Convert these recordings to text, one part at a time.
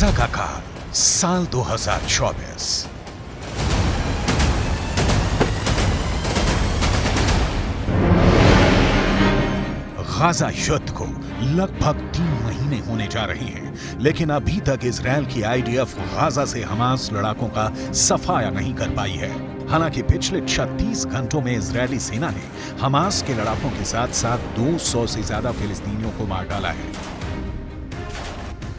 Gaza का काल साल 2024। गाजा युद्ध को लगभग 3 महीने होने जा रहे हैं, लेकिन अभी तक इजरायल की आईडीएफ गाजा से हमास लड़ाकों का सफाया नहीं कर पाई है। हालांकि पिछले 36 घंटों में इजरायली सेना ने हमास के लड़ाकों के साथ साथ 200 से ज्यादा फिलिस्तीनियों को मार डाला है।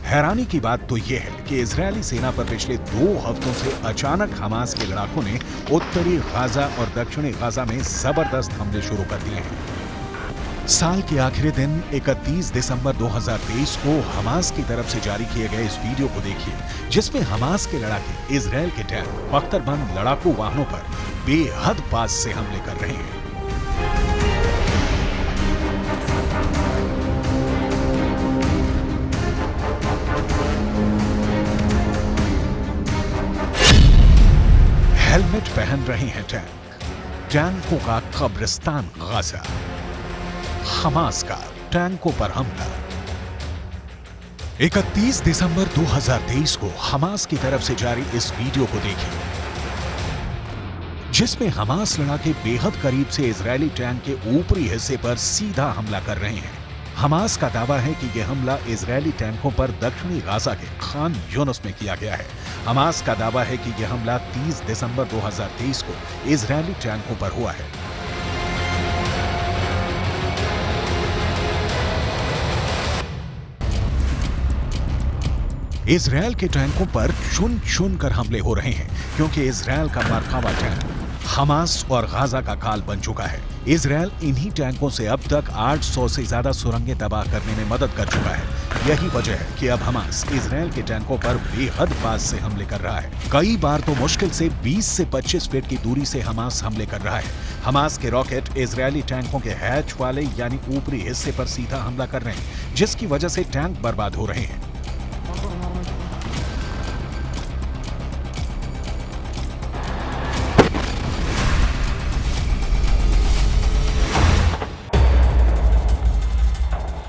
हैरानी की बात तो यह है कि इजरायली सेना पर पिछले 2 हफ्तों से अचानक हमास के लड़ाकों ने उत्तरी गाजा और दक्षिणी गाजा में जबरदस्त हमले शुरू कर दिए हैं। साल के आखिरी दिन 31 दिसंबर 2023 को हमास की तरफ से जारी किए गए इस वीडियो को देखिए, जिसमें हमास के लड़ाके इजरायल के टैंक बख्तरबंद लड़ाकू वाहनों पर बेहद पास से हमले कर रहे हैं। हेलमेट पहन रहे हैं टैंकों का कब्रिस्तान गाजा। हमास का टैंकों पर हमला। 31 दिसंबर 2023 को हमास की तरफ से जारी इस वीडियो को देखें, जिसमें हमास लड़ाके बेहद करीब से इजरायली टैंक के ऊपरी हिस्से पर सीधा हमला कर रहे हैं। हमास का दावा है कि यह हमला इजरायली टैंकों पर दक्षिणी गाजा के खान यूनुस में किया गया है। हमास का दावा है कि यह हमला 30 दिसंबर 2023 को इजरायली टैंकों पर हुआ है। इजरायल के टैंकों पर चुन चुन कर हमले हो रहे हैं, क्योंकि इजरायल का मरकावा टैंक हमास और गाजा का काल बन चुका है। इजरायल इन्हीं टैंकों से अब तक 800 से ज्यादा सुरंगें तबाह करने में मदद कर चुका है। यही वजह है कि अब हमास इजरायल के टैंकों पर बेहद पास से हमले कर रहा है। कई बार तो मुश्किल से 20 से 25 फीट की दूरी से हमास हमले कर रहा है। हमास के रॉकेट इजरायली टैंकों के हैच वाले यानी ऊपरी हिस्से पर सीधा हमला कर रहे हैं, जिसकी वजह से टैंक बर्बाद हो रहे हैं।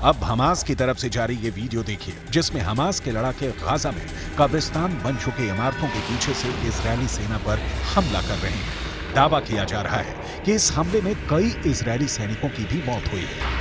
अब हमास की तरफ से जारी ये वीडियो देखिए, जिसमें हमास के लड़ाके गाजा में कब्रिस्तान बन चुके इमारतों के पीछे से इजरायली सेना पर हमला कर रहे हैं। दावा किया जा रहा है कि इस हमले में कई इजरायली सैनिकों की भी मौत हुई है।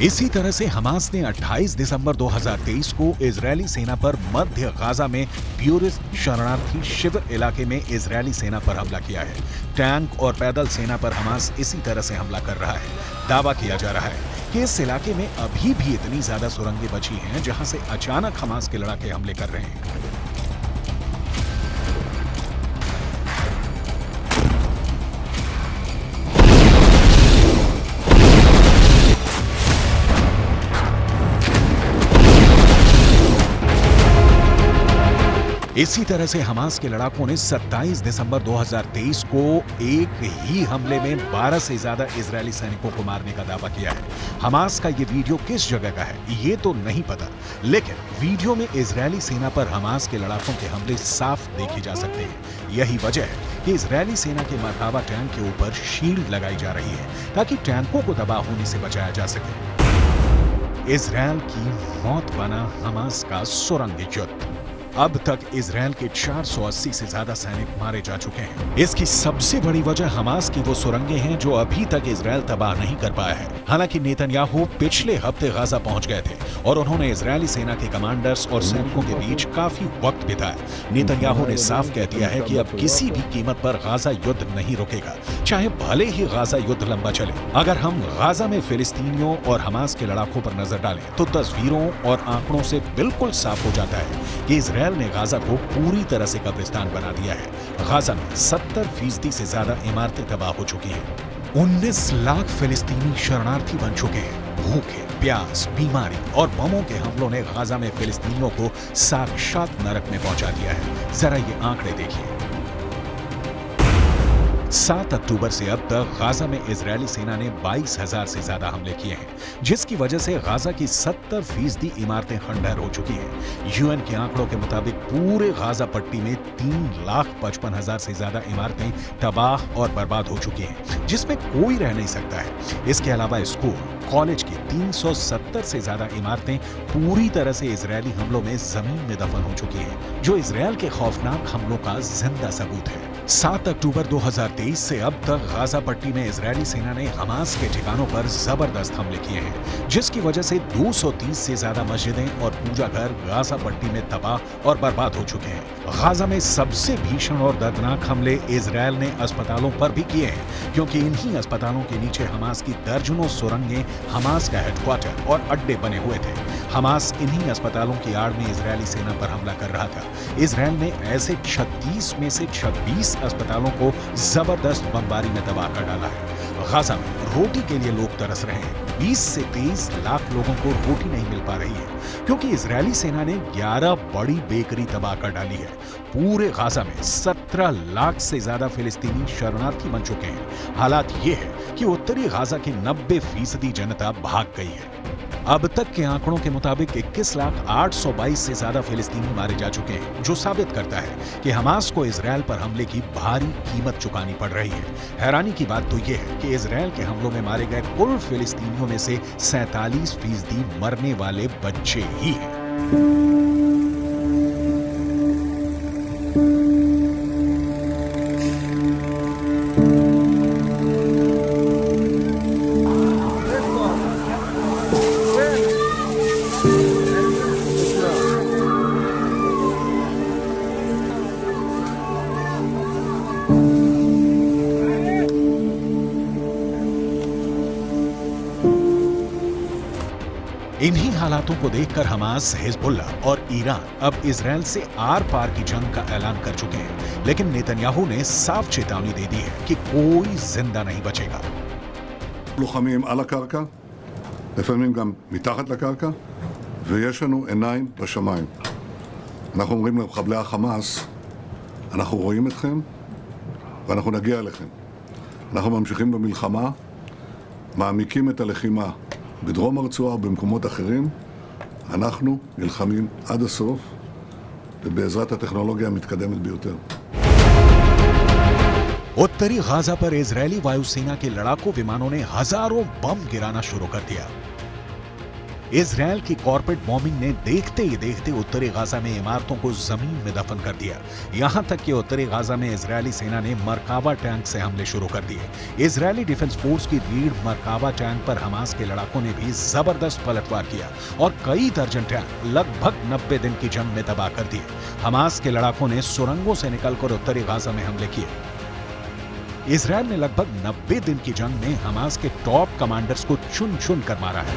इसी तरह से हमास ने 28 दिसंबर 2023 को इजरायली सेना पर मध्य गाजा में प्यूरिस्ट शरणार्थी शिविर इलाके में इजरायली सेना पर हमला किया है। टैंक और पैदल सेना पर हमास इसी तरह से हमला कर रहा है। दावा किया जा रहा है कि इस इलाके में अभी भी इतनी ज्यादा सुरंगें बची हैं, जहां से अचानक हमास के लड़ाके हमले कर रहे हैं। इसी तरह से हमास के लड़ाकों ने 27 दिसंबर 2023 को एक ही हमले में 12 से ज्यादा इजरायली सैनिकों को मारने का दावा किया है। हमास का ये वीडियो किस जगह का है ये तो नहीं पता, लेकिन वीडियो में इजरायली सेना पर हमास के लड़ाकों के हमले साफ देखे जा सकते हैं। यही वजह है कि इजरायली सेना के मरकावा टैंक के ऊपर शील्ड लगाई जा रही है, ताकि टैंकों को तबाह होने से बचाया जा सके। इजरायल की मौत बना हमास का सुरंग युद्ध। अब तक इजरायल के 480 से ज्यादा सैनिक मारे जा चुके हैं। इसकी सबसे बड़ी वजह हमास की वो सुरंगें हैं जो अभी तक इजरायल तबाह नहीं कर पाया है। हालांकि नेतन्याहू पिछले हफ्ते गाजा पहुंच गए थे और उन्होंने इजरायली सेना के कमांडर्स और सैनिकों के बीच काफी वक्त बिताया। नेतन्याहू ने साफ कह दिया है कि अब किसी भी कीमत पर गाजा युद्ध नहीं रुकेगा, चाहे भले ही गाजा युद्ध लंबा चले। अगर हम गाजा में फिलिस्तीनियों और हमास के लड़ाकों पर नजर डालें तो तस्वीरों और आंकड़ों से बिल्कुल साफ हो जाता है कि इजरायल ने गाजा को पूरी तरह से कब्रिस्तान बना दिया है। गाजा में 70% से ज्यादा इमारतें तबाह हो चुकी हैं। 19 लाख फिलिस्तीनी शरणार्थी बन चुके हैं भूखे, प्यास, बीमारी और बमों के हमलों ने गाजा में फिलिस्तीनियों को साक्षात नरक में पहुंचा दिया है। जरा ये आंकड़े देखिए। 7 अक्टूबर से अब तक गाजा में इजरायली सेना ने 22,000 से ज्यादा हमले किए हैं, जिसकी वजह से गाजा की 70% इमारतें खंडहर हो चुकी हैं। यूएन के आंकड़ों के मुताबिक पूरे गाजा पट्टी में 3,55,000 से ज्यादा इमारतें तबाह और बर्बाद हो चुकी हैं, जिसमें कोई रह नहीं सकता है। इसके अलावा स्कूल, कॉलेज की 370 से ज्यादा इमारतें पूरी तरह से इजरायली हमलों में जमीन में दफन हो चुकी हैं, जो इजरायल के खौफनाक हमलों का जिंदा सबूत है। 7 अक्टूबर 2023 से अब तक गाजा पट्टी में इजरायली सेना ने हमास के ठिकानों पर जबरदस्त हमले किए हैं, जिसकी वजह से 230 से ज्यादा मस्जिदें और पूजा घर गाजा पट्टी में तबाह और बर्बाद हो चुके हैं। गाजा में सबसे भीषण और दर्दनाक हमले इजरायल ने अस्पतालों पर भी किए हैं, क्योंकि इन्हीं अस्पतालों के नीचे हमास की दर्जनों सुरंगें हमास का हेडक्वार्टर और अड्डे बने हुए थे। हमास इन्हीं अस्पतालों की आड़ में इजरायली सेना पर हमला कर रहा था। इजरायल ने ऐसे 36 में से 26 अस्पतालों को जबरदस्त बमबारी में तबाह कर डाला है। गाजा में रोटी के लिए लोग तरस रहे हैं। 20 से 23 लाख लोगों को रोटी नहीं मिल पा रही है, क्योंकि इजरायली सेना ने 11 बड़ी बेकरी तबाह कर डाली है। पूरे गाजा में 17 लाख से ज्यादा फिलिस्तीनी शरणार्थी बन चुके हैं। हालात ये है कि उत्तरी गाजा की 90% जनता भाग गई है। अब तक के आंकड़ों के मुताबिक 21,822 से ज्यादा फिलिस्तीनी मारे जा चुके हैं, जो साबित करता है कि हमास को इजरायल पर हमले की भारी कीमत चुकानी पड़ रही है। हैरानी की बात तो यह है कि इजरायल के हमलों में मारे गए कुल फिलिस्तीनियों में से 47% मरने वाले बच्चे ही हैं। इन्हीं हालातों को देखकर हमास, हिजबुल्लाह और ईरान अब इजरायल से आर पार की जंग का ऐलान कर चुके हैं। लेकिन नेतन्याहू ने साफ चेतावनी दे दी है कि कोई जिंदा नहीं बचेगा। לוחמים על הקרקע, לפעמים גם מתחת לקרקע, ויש לנו עיניים בשמיים. אנחנו אומרים למחבלי החמאס, אנחנו רואים אתכם ואנחנו נגיע אליכם. אנחנו ממשיכים במלחמה, מעמיקים את הלחימה בדרום הרצועה ובמקומות אחרים. אנחנו נלחמים עד הסוף, ובעזרת הטכנולוגיה המתקדמת ביותר. उत्तरी गाजा पर इजरायली वायुसेना के लड़ाकू विमानों ने हजारों बम गिराना शुरू कर दिया। इजरायल की कॉर्पोरेट बॉम्बिंग ने देखते ही देखते उत्तरी गाजा में इमारतों को जमीन में दफन कर दिया। यहां तक कि उत्तरी गाजा में इजरायली सेना ने मरकावा टैंक से हमले शुरू कर दिए। इजरायली डिफेंस फोर्स की रीढ़ मरकावा टैंक पर हमास के लड़ाकों ने भी जबरदस्त पलटवार किया और कई दर्जन टैंक लगभग 90 दिन की जंग में तबाह कर दिए। हमास के लड़ाकों ने सुरंगों से निकलकर उत्तरी गाजा में हमले किए। इजरायल ने लगभग 90 दिन की जंग में हमास के टॉप कमांडर्स को चुन चुन कर मारा है।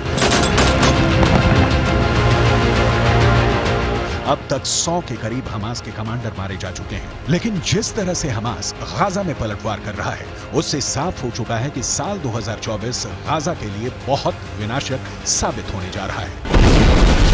अब तक 100 के करीब हमास के कमांडर मारे जा चुके हैं। लेकिन जिस तरह से हमास गाजा में पलटवार कर रहा है, उससे साफ हो चुका है कि साल 2024 गाजा के लिए बहुत विनाशक साबित होने जा रहा है।